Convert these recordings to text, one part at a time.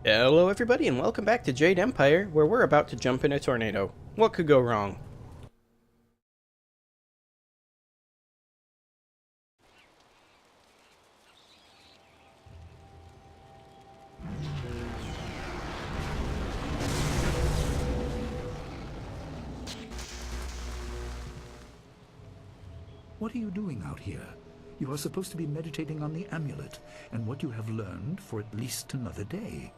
Hello everybody and welcome back to Jade Empire, where we're about to jump in a tornado. What could go wrong? What are you doing out here? You are supposed to be meditating on the amulet and what you have learned for at least another day.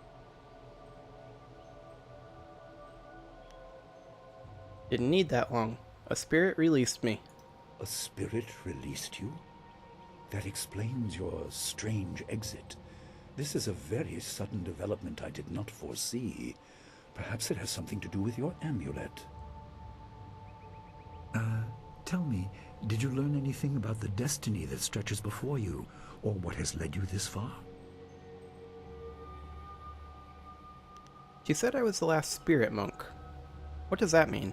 Didn't need that long. A spirit released me. A spirit released you? That explains your strange exit. This is a very sudden development I did not foresee. Perhaps it has something to do with your amulet. Tell me, did you learn anything about the destiny that stretches before you, or what has led you this far? She said I was the last spirit monk. What does that mean?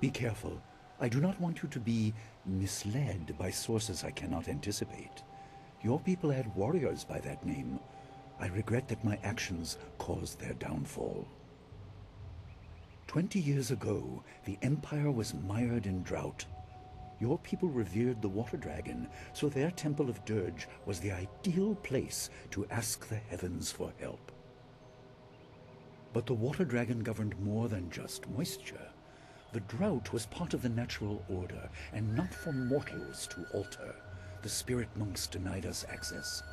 Be careful. I do not want you to be misled by sources I cannot anticipate. Your people had warriors by that name. I regret that my actions caused their downfall. 20 years ago, the Empire was mired in drought. Your people revered the water dragon, so their temple of Dirge was the ideal place to ask the heavens for help. But the water dragon governed more than just moisture. The drought was part of the natural order, and not for mortals to alter. The spirit monks denied us access.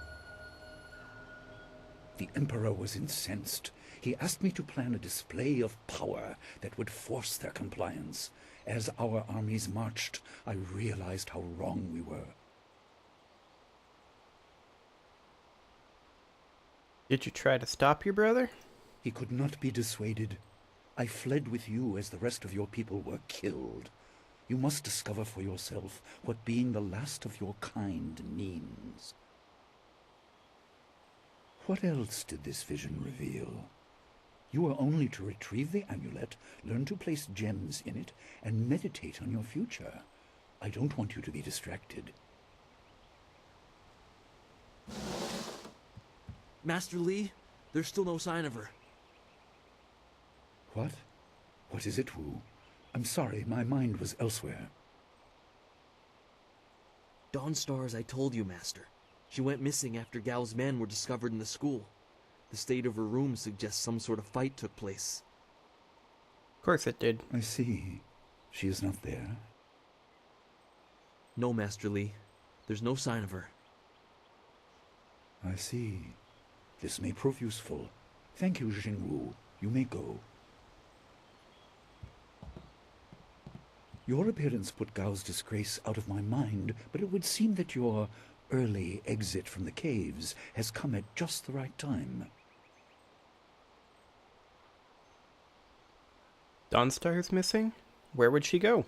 The Emperor was incensed. He asked me to plan a display of power that would force their compliance. As our armies marched, I realized how wrong we were. Did you try to stop your brother? He could not be dissuaded. I fled with you as the rest of your people were killed. You must discover for yourself what being the last of your kind means. What else did this vision reveal? You are only to retrieve the amulet, learn to place gems in it, and meditate on your future. I don't want you to be distracted. Master Lee, there's still no sign of her. What? What is it, Wu? I'm sorry, my mind was elsewhere. Dawnstar, as I told you, Master. She went missing after Gao's men were discovered in the school. The state of her room suggests some sort of fight took place. Of course it did. I see. She is not there. No, Master Lee. There's no sign of her. I see. This may prove useful. Thank you, Jingwu. You may go. Your appearance put Gao's disgrace out of my mind, but it would seem that your early exit from the caves has come at just the right time. Dawnstar is missing? Where would she go?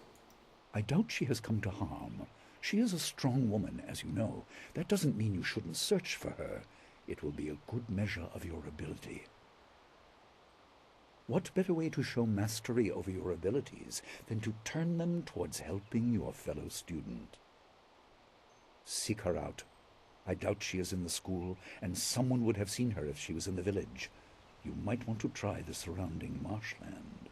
I doubt she has come to harm. She is a strong woman, as you know. That doesn't mean you shouldn't search for her. It will be a good measure of your ability. What better way to show mastery over your abilities than to turn them towards helping your fellow student? Seek her out. I doubt she is in the school, and someone would have seen her if she was in the village. You might want to try the surrounding marshland.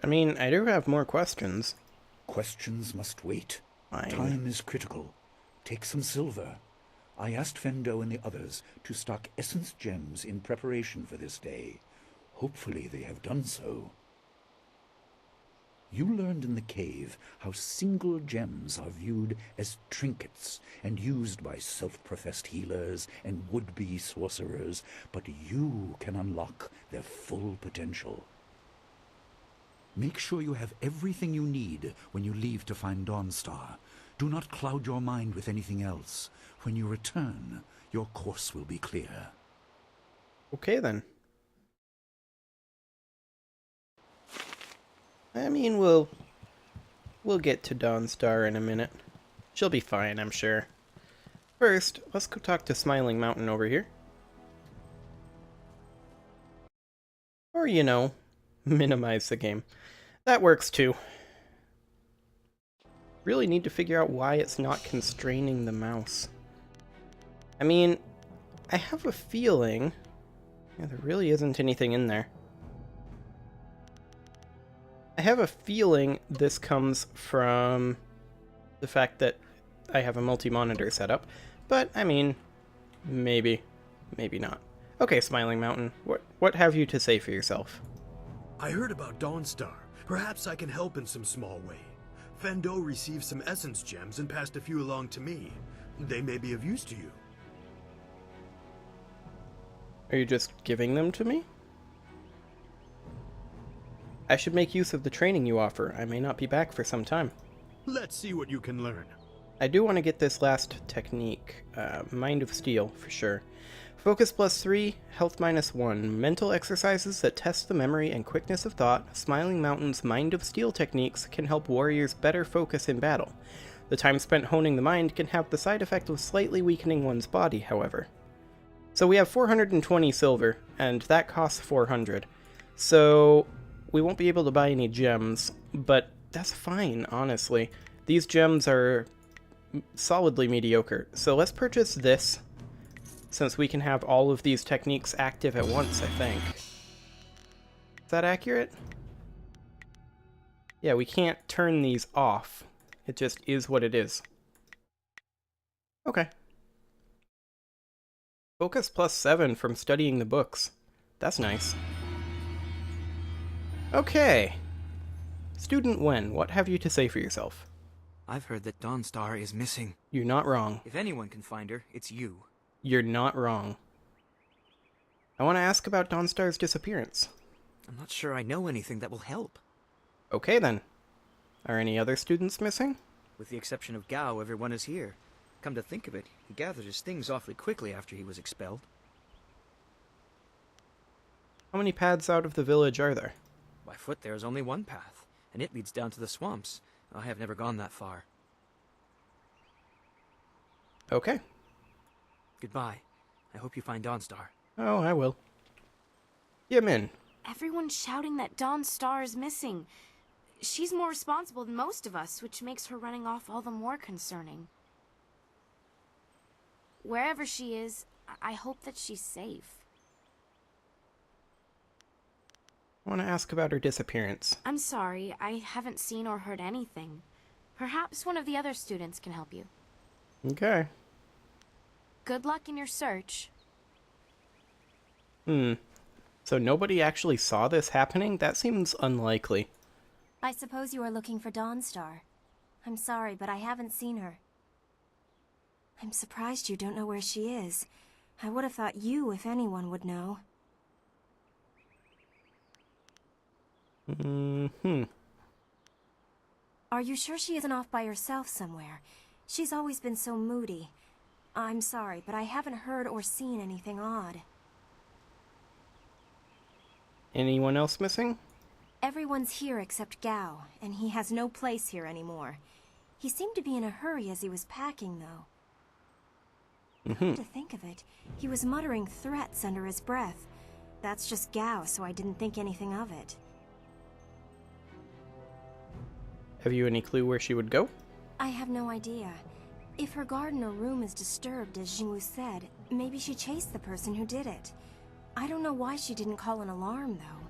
I mean, I do have more questions. Questions must wait. Time is critical. Take some silver. I asked Fendo and the others to stock essence gems in preparation for this day. Hopefully they have done so. You learned in the cave how single gems are viewed as trinkets and used by self-professed healers and would-be sorcerers, but you can unlock their full potential. Make sure you have everything you need when you leave to find Dawnstar. Do not cloud your mind with anything else. When you return, your course will be clear. Okay then. I mean, we'll get to Dawnstar in a minute. She'll be fine, I'm sure. First, let's go talk to Smiling Mountain over here. Or, you know, minimize the game. That works too. Really need to figure out why it's not constraining the mouse. I mean, I have a feeling... Yeah, there really isn't anything in there. I have a feeling this comes from the fact that I have a multi-monitor setup, but, I mean, maybe. Maybe not. Okay, Smiling Mountain, what have you to say for yourself? I heard about Dawnstar. Perhaps I can help in some small way. Fendo received some essence gems and passed a few along to me. They may be of use to you. Are you just giving them to me? I should make use of the training you offer. I may not be back for some time. Let's see what you can learn. I do want to get this last technique, Mind of Steel, for sure. Focus +3, health -1. Mental exercises that test the memory and quickness of thought. Smiling Mountain's Mind of Steel techniques can help warriors better focus in battle. The time spent honing the mind can have the side effect of slightly weakening one's body, however. So we have 420 silver, and that costs 400. So we won't be able to buy any gems, but that's fine, honestly. These gems are solidly mediocre. So let's purchase this, since we can have all of these techniques active at once, I think. Is that accurate? Yeah, we can't turn these off. It just is what it is. Okay. Focus +7 from studying the books. That's nice. Okay. Student Wen, what have you to say for yourself? I've heard that Dawnstar is missing. You're not wrong. If anyone can find her, it's you. You're not wrong. I want to ask about Dawnstar's disappearance. I'm not sure I know anything that will help. Okay then. Are any other students missing? With the exception of Gao, everyone is here. Come to think of it, he gathered his things awfully quickly after he was expelled. How many paths out of the village are there? By foot there is only one path, and it leads down to the swamps. I have never gone that far. Okay. Goodbye. I hope you find Dawnstar. Oh, I will. Yamin. Everyone's shouting that Dawnstar is missing. She's more responsible than most of us, which makes her running off all the more concerning. Wherever she is, I hope that she's safe. I want to ask about her disappearance. I'm sorry, I haven't seen or heard anything. Perhaps one of the other students can help you. Okay. Good luck in your search. So nobody actually saw this happening? That seems unlikely. I suppose you are looking for Dawnstar. I'm sorry, but I haven't seen her. I'm surprised you don't know where she is. I would have thought you, if anyone, would know. Are you sure she isn't off by herself somewhere? She's always been so moody. I'm sorry, but I haven't heard or seen anything odd. Anyone else missing? Everyone's here except Gao, and he has no place here anymore. He seemed to be in a hurry as he was packing, though. Come to think of it, he was muttering threats under his breath. That's just Gao, so I didn't think anything of it. Have you any clue where she would go? I have no idea. If her garden or room is disturbed, as Jingwu said, maybe she chased the person who did it. I don't know why she didn't call an alarm, though.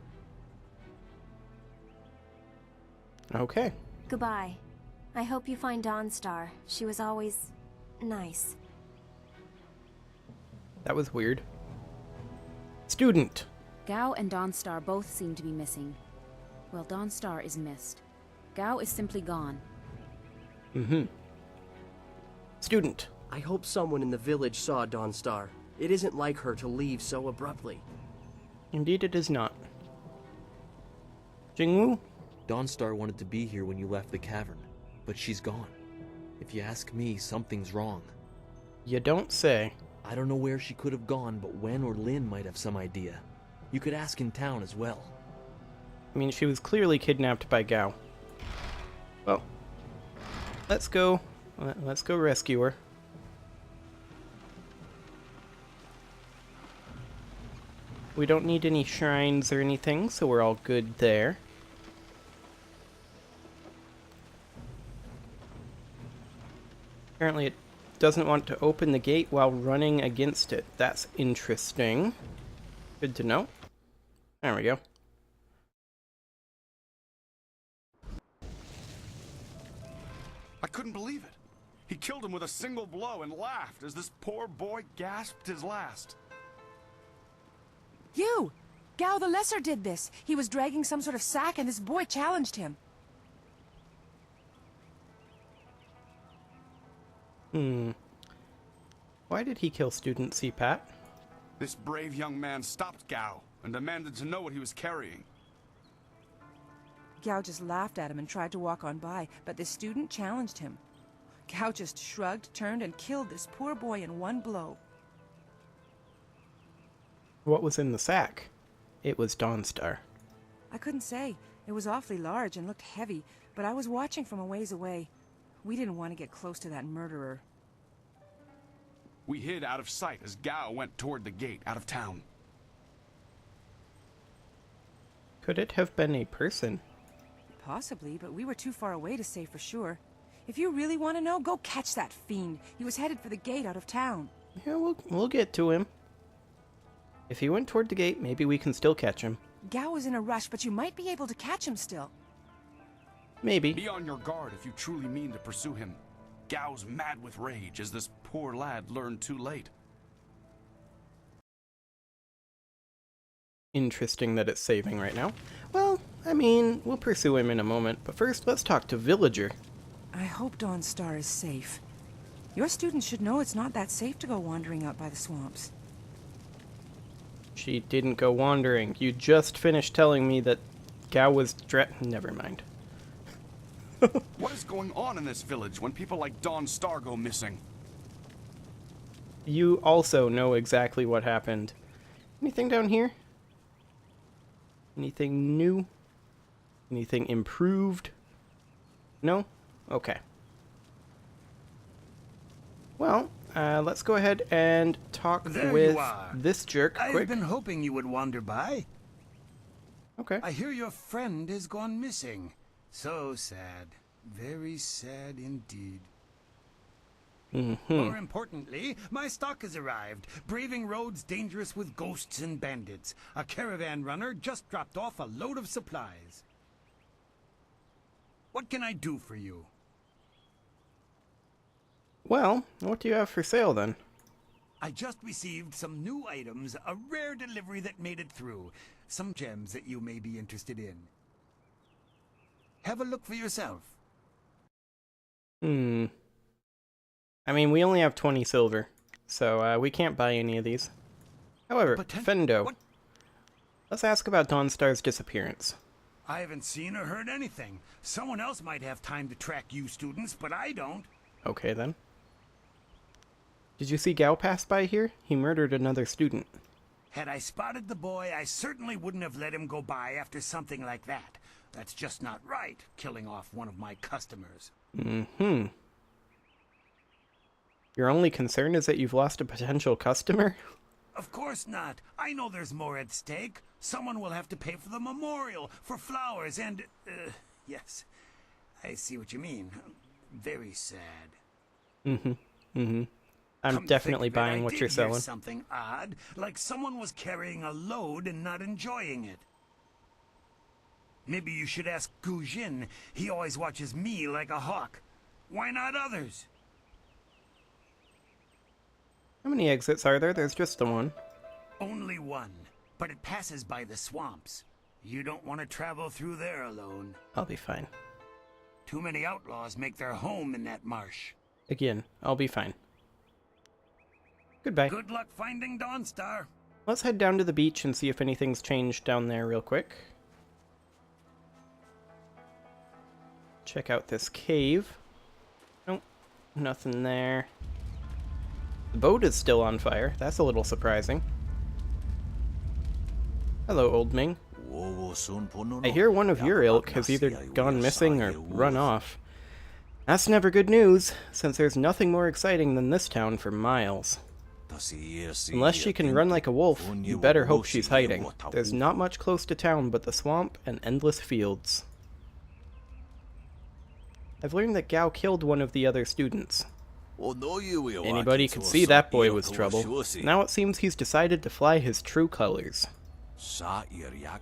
Okay. Goodbye. I hope you find Dawnstar. She was always... nice. That was weird. Student! Gao and Dawnstar both seem to be missing. Well, Dawnstar is missed. Gao is simply gone. Student! I hope someone in the village saw Dawnstar. It isn't like her to leave so abruptly. Indeed it is not. Jingwu? Dawnstar wanted to be here when you left the cavern, but she's gone. If you ask me, something's wrong. You don't say. I don't know where she could have gone, but Wen or Lin might have some idea. You could ask in town as well. I mean, she was clearly kidnapped by Gao. Well, let's go. Let's go rescue her. We don't need any shrines or anything, so we're all good there. Apparently it doesn't want to open the gate while running against it. That's interesting. Good to know. There we go. I couldn't believe it. He killed him with a single blow and laughed as this poor boy gasped his last. You! Gao the Lesser did this. He was dragging some sort of sack and this boy challenged him. Why did he kill student CPAT? This brave young man stopped Gao and demanded to know what he was carrying. Gao just laughed at him and tried to walk on by, but the student challenged him. Gao just shrugged, turned, and killed this poor boy in one blow. What was in the sack? It was Dawnstar. I couldn't say. It was awfully large and looked heavy, but I was watching from a ways away. We didn't want to get close to that murderer. We hid out of sight as Gao went toward the gate out of town. Could it have been a person? Possibly, but we were too far away to say for sure. If you really want to know, go catch that fiend. He was headed for the gate out of town. Yeah, we'll get to him. If he went toward the gate, maybe we can still catch him. Gao was in a rush, but you might be able to catch him still. Maybe. Be on your guard if you truly mean to pursue him. Gao's mad with rage as this poor lad learned too late. Interesting that it's saving right now. Well, I mean, we'll pursue him in a moment, but first let's talk to Villager. I hope Dawnstar is safe. Your students should know it's not that safe to go wandering out by the swamps. She didn't go wandering. You just finished telling me that Gao was never mind. What is going on in this village when people like Dawnstar go missing? You also know exactly what happened. Anything down here? Anything new? Anything improved? No? Okay. Well, let's go ahead and talk with this jerk quick. I've been hoping you would wander by. Okay. I hear your friend has gone missing. So sad. Very sad indeed. More importantly, my stock has arrived. Braving roads dangerous with ghosts and bandits. A caravan runner just dropped off a load of supplies. What can I do for you? Well, what do you have for sale then? I just received some new items, a rare delivery that made it through. Some gems that you may be interested in. Have a look for yourself. I mean, we only have 20 silver, so we can't buy any of these. However, Fendo, let's ask about Dawnstar's disappearance. I haven't seen or heard anything. Someone else might have time to track you students, but I don't. Okay, then. Did you see Gao pass by here? He murdered another student. Had I spotted the boy, I certainly wouldn't have let him go by after something like that. That's just not right, killing off one of my customers. Your only concern is that you've lost a potential customer? Of course not. I know there's more at stake. Someone will have to pay for the memorial, for flowers, and... yes, I see what you mean. Very sad. I'm definitely buying what you're selling. Something odd, like someone was carrying a load and not enjoying it. Maybe you should ask Gu Jin. He always watches me like a hawk. Why not others? How many exits are there? There's just the one. Only one, but it passes by the swamps. You don't want to travel through there alone. I'll be fine. Too many outlaws make their home in that marsh. Again, I'll be fine. Goodbye. Good luck finding Dawnstar. Let's head down to the beach and see if anything's changed down there real quick. Check out this cave. Nope, nothing there. The boat is still on fire. That's a little surprising. Hello, Old Ming. I hear one of your ilk has either gone missing or run off. That's never good news, since there's nothing more exciting than this town for miles. Unless she can run like a wolf, you better hope she's hiding. There's not much close to town but the swamp and endless fields. I've learned that Gao killed one of the other students. Anybody could see that boy was trouble. Now it seems he's decided to fly his true colors.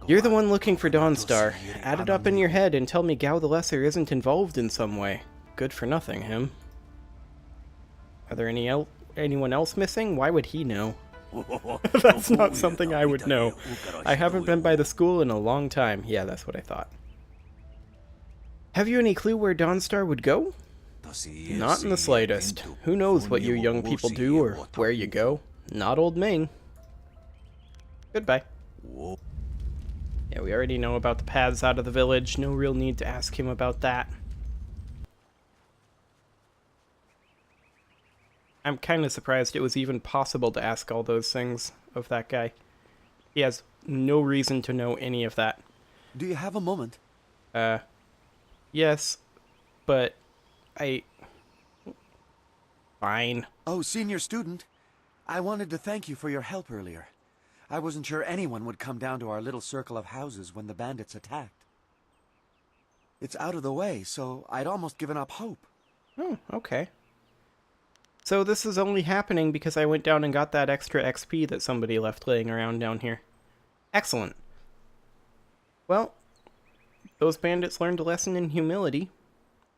You're the one looking for Dawnstar. Add it up in your head and tell me Gao the Lesser isn't involved in some way. Good for nothing, him. Are there anyone else missing? Why would he know? That's not something I would know. I haven't been by the school in a long time. Yeah, that's what I thought. Have you any clue where Dawnstar would go? Not in the slightest. Who knows what you young people do or where you go? Not old Ming. Goodbye. Yeah, we already know about the paths out of the village. No real need to ask him about that. I'm kind of surprised it was even possible to ask all those things of that guy. He has no reason to know any of that. Do you have a moment? Yes, but Fine. Oh, senior student. I wanted to thank you for your help earlier. I wasn't sure anyone would come down to our little circle of houses when the bandits attacked. It's out of the way, so I'd almost given up hope. Oh, okay. So this is only happening because I went down and got that extra XP that somebody left laying around down here. Excellent. Well, those bandits learned a lesson in humility.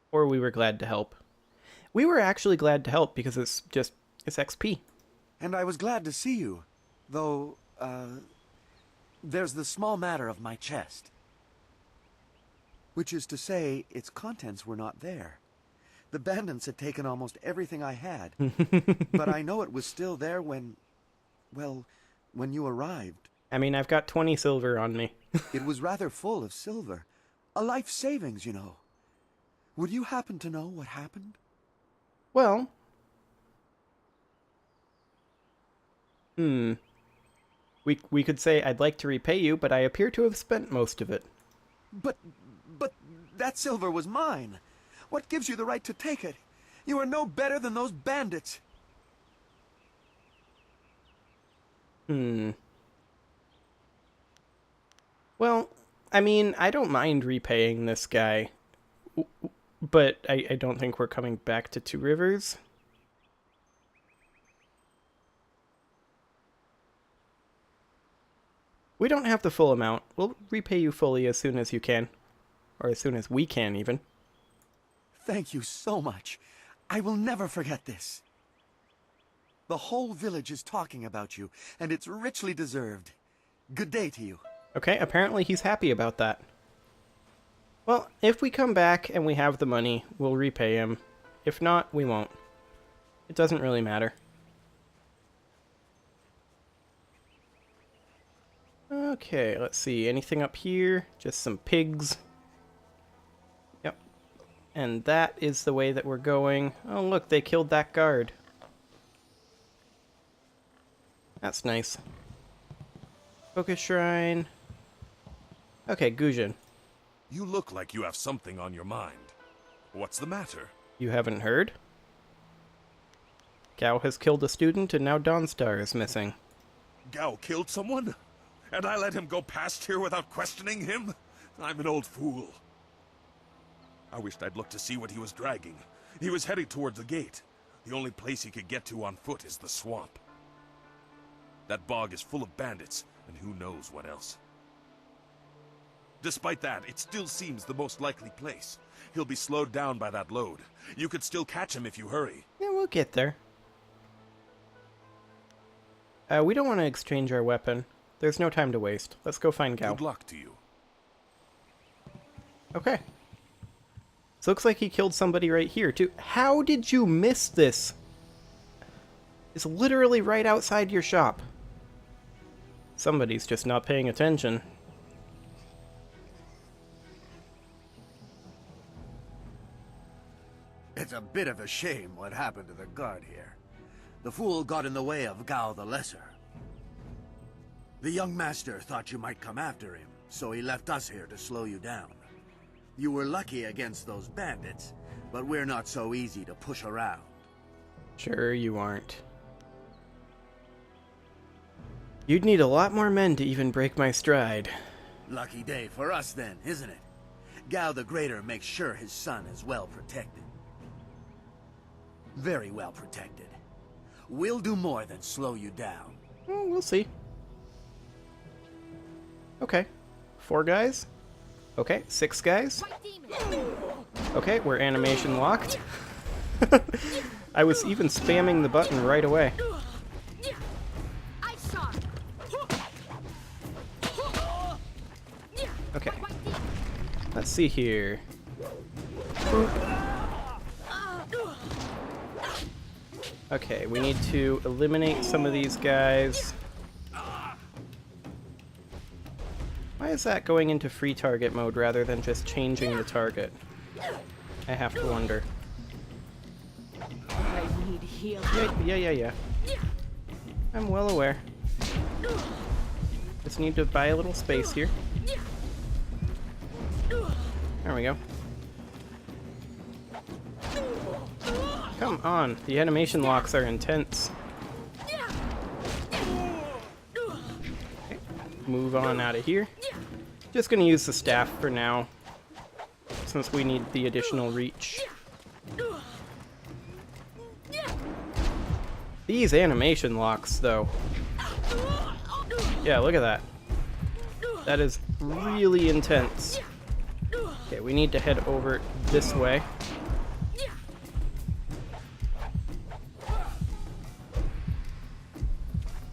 Or we were glad to help. We were actually glad to help because it's XP. And I was glad to see you. Though, there's the small matter of my chest. Which is to say, its contents were not there. The bandits had taken almost everything I had. But I know it was still there when you arrived. I mean, I've got 20 silver on me. It was rather full of silver. A life savings, you know. Would you happen to know what happened? Well... We could say I'd like to repay you, but I appear to have spent most of it. But that silver was mine. What gives you the right to take it? You are no better than those bandits. Well, I mean, I don't mind repaying this guy. But I don't think we're coming back to Two Rivers. We don't have the full amount. We'll repay you fully as soon as you can. Or as soon as we can, even. Thank you so much. I will never forget this. The whole village is talking about you, and it's richly deserved. Good day to you. Okay, apparently he's happy about that. Well, if we come back and we have the money, we'll repay him. If not, we won't. It doesn't really matter. Okay, let's see. Anything up here? Just some pigs. Yep. And that is the way that we're going. Oh, look, they killed that guard. That's nice. Focus shrine. Okay, Gujin. You look like you have something on your mind. What's the matter? You haven't heard? Gao has killed a student and now Dawnstar is missing. Gao killed someone? And I let him go past here without questioning him? I'm an old fool. I wished I'd looked to see what he was dragging. He was heading towards the gate. The only place he could get to on foot is the swamp. That bog is full of bandits, and who knows what else. Despite that, it still seems the most likely place. He'll be slowed down by that load. You could still catch him if you hurry. Yeah, we'll get there. We don't want to exchange our weapon. There's no time to waste. Let's go find Gao. Good luck to you. Okay. So looks like he killed somebody right here, too. How did you miss this? It's literally right outside your shop. Somebody's just not paying attention. It's a bit of a shame what happened to the guard here. The fool got in the way of Gao the Lesser. The young master thought you might come after him, so he left us here to slow you down. You were lucky against those bandits, but we're not so easy to push around. Sure you aren't. You'd need a lot more men to even break my stride. Lucky day for us then, isn't it? Gao the Greater makes sure his son is well protected. Very well protected. We'll do more than slow you down. We'll see. Okay. 4 guys. Okay, 6 guys. Okay, we're animation locked. I was even spamming the button right away. Okay. Let's see here. Okay, we need to eliminate some of these guys. Why is that going into free target mode rather than just changing the target? I have to wonder. I need healing. Yeah. I'm well aware. Just need to buy a little space here. There we go. Come on, the animation locks are intense. Okay, move on out of here. Just gonna use the staff for now, since we need the additional reach. These animation locks, though. Yeah, look at that. That is really intense. Okay, we need to head over this way.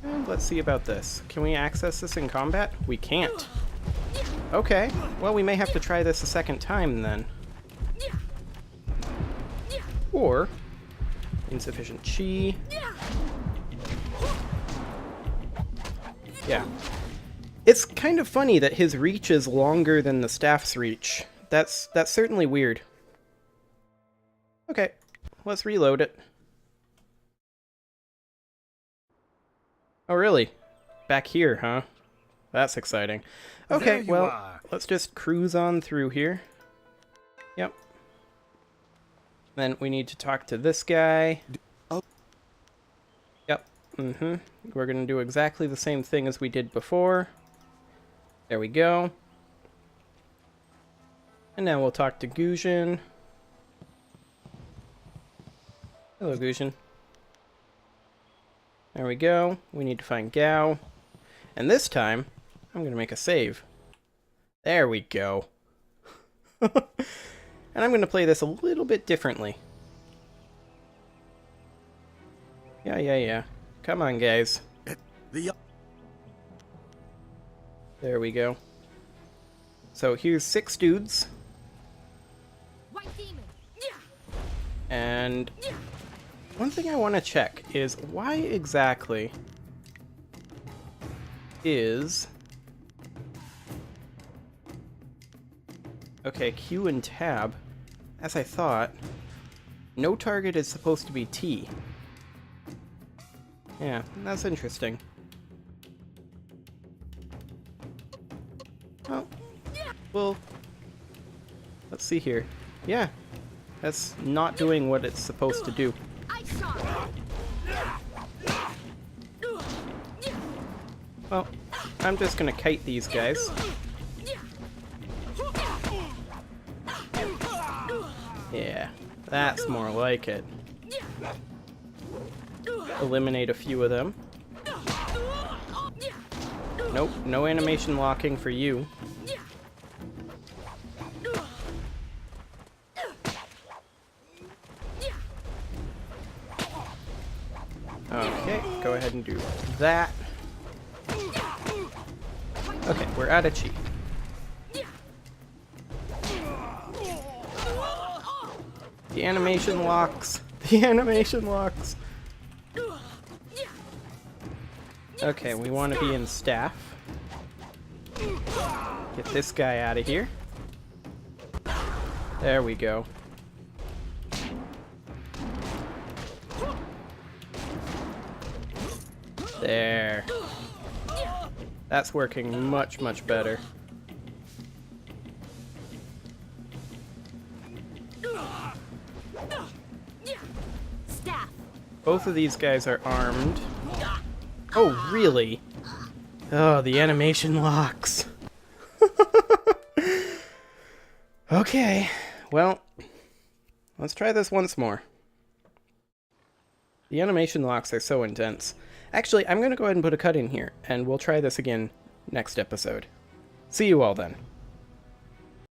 And let's see about this. Can we access this in combat? We can't. Okay, well, we may have to try this a second time then. Or insufficient chi. Yeah. It's kind of funny that his reach is longer than the staff's reach. That's certainly weird. Okay, let's reload it. Oh, really? Back here, huh? That's exciting. Okay, well, let's just cruise on through here. Yep. Then we need to talk to this guy. Yep. We're gonna do exactly the same thing as we did before. There we go. And now we'll talk to Guzhin. Hello, Guzhin. There we go. We need to find Gao. And this time, I'm going to make a save. There we go. And I'm going to play this a little bit differently. Yeah. Come on, guys. There we go. So here's 6 dudes. And one thing I want to check is why exactly is... Okay, Q and tab. As I thought, no target is supposed to be T. Yeah, that's interesting. Oh, well, let's see here. Yeah, that's not doing what it's supposed to do. Well, I'm just gonna kite these guys. Yeah, that's more like it. Eliminate a few of them. Nope, no animation locking for you. Okay, go ahead and do that. Okay, we're out of chi. The animation locks. The animation locks. Okay, we want to be in staff. Get this guy out of here. There we go. There. That's working much, much better. Staff. Both of these guys are armed. Oh, really? Oh, the animation locks. Okay, well, let's try this once more. The animation locks are so intense. Actually, I'm going to go ahead and put a cut in here, and we'll try this again next episode. See you all then.